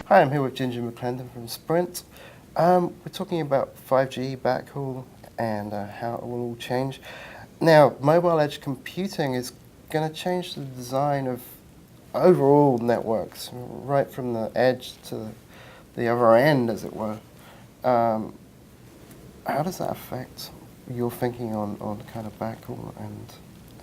Hi, I'm here with Ginger McClendon from Sprint. We're talking about 5G backhaul and how it will all change. Now, mobile edge computing is going to change the design of overall networks, right from the edge to the other end, as it were. Um, how does that affect your thinking on kind of backhaul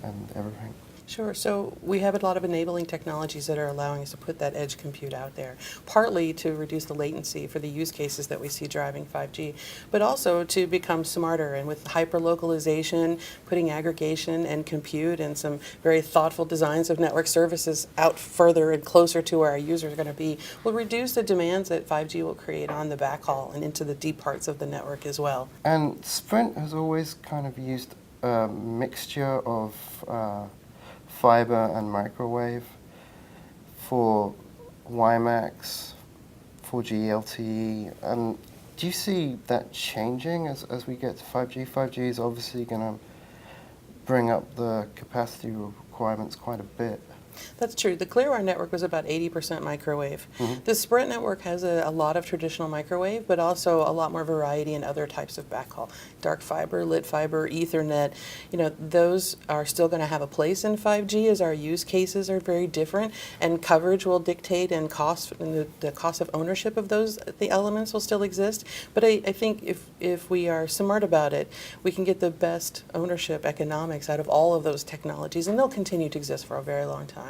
and everything? Sure. So we have a lot of enabling technologies that are allowing us to put that edge compute out there, partly to reduce the latency for the use cases that we see driving 5G, but also to become smarter. And with hyper-localization, putting aggregation and compute and some very thoughtful designs of network services out further and closer to where our users are going to be, will reduce the demands that 5G will create on the backhaul and into the deep parts of the network as well. And Sprint has always kind of used a mixture of fiber and microwave for WiMAX, 4G LTE, and do you see that changing as we get to 5G? 5G is obviously going to bring up the capacity requirements quite a bit. That's true. The Clearwire network was about 80% microwave. The Sprint network has a lot of traditional microwave, but also a lot more variety in other types of backhaul. Dark fiber, lit fiber, Ethernet, those are still going to have a place in 5G as our use cases are very different, and coverage will dictate and cost, and the cost of ownership of the elements will still exist. But I think if we are smart about it, we can get the best ownership economics out of all of those technologies, and they'll continue to exist for a very long time.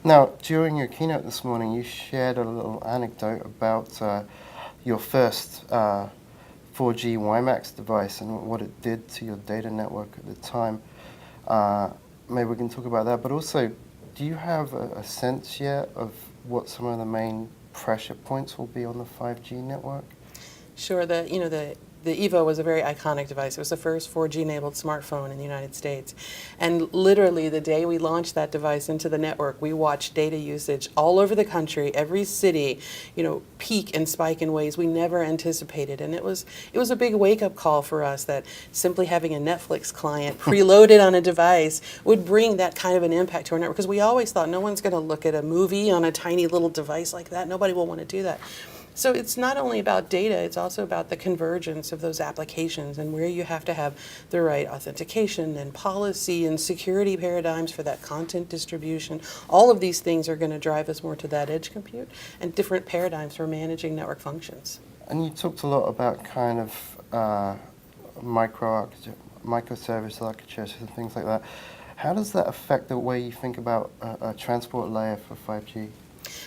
Now, during your keynote this morning, you shared a little anecdote about your first 4G WiMAX device and what it did to your data network at the time. Maybe we can talk about that, but also, do you have a sense yet of what some of the main pressure points will be on the 5G network? Sure. The Evo was a very iconic device. It was the first 4G-enabled smartphone in the United States. And literally, the day we launched that device into the network, we watched data usage all over the country, every city, peak and spike in ways we never anticipated. And it was a big wake-up call for us that simply having a Netflix client preloaded on a device would bring that kind of an impact to our network. Because we always thought no one's going to look at a movie on a tiny little device like that. Nobody will want to do that. So it's not only about data, it's also about the convergence of those applications and where you have to have the right authentication and policy and security paradigms for that content distribution. All of these things are going to drive us more to that edge compute and different paradigms for managing network functions. And you talked a lot about kind of microservice architectures and things like that. How does that affect the way you think about a transport layer for 5G?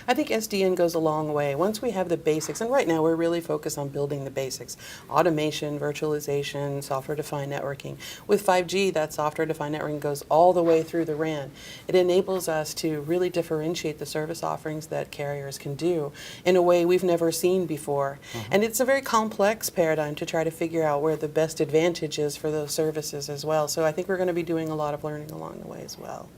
I think SDN goes a long way. Once we have the basics, and right now we're really focused on building the basics, automation, virtualization, software-defined networking. With 5G, that software-defined networking goes all the way through the RAN. It enables us to really differentiate the service offerings that carriers can do in a way we've never seen before. And it's a very complex paradigm to try to figure out where the best advantage is for those services as well. So I think we're going to be doing a lot of learning along the way as well.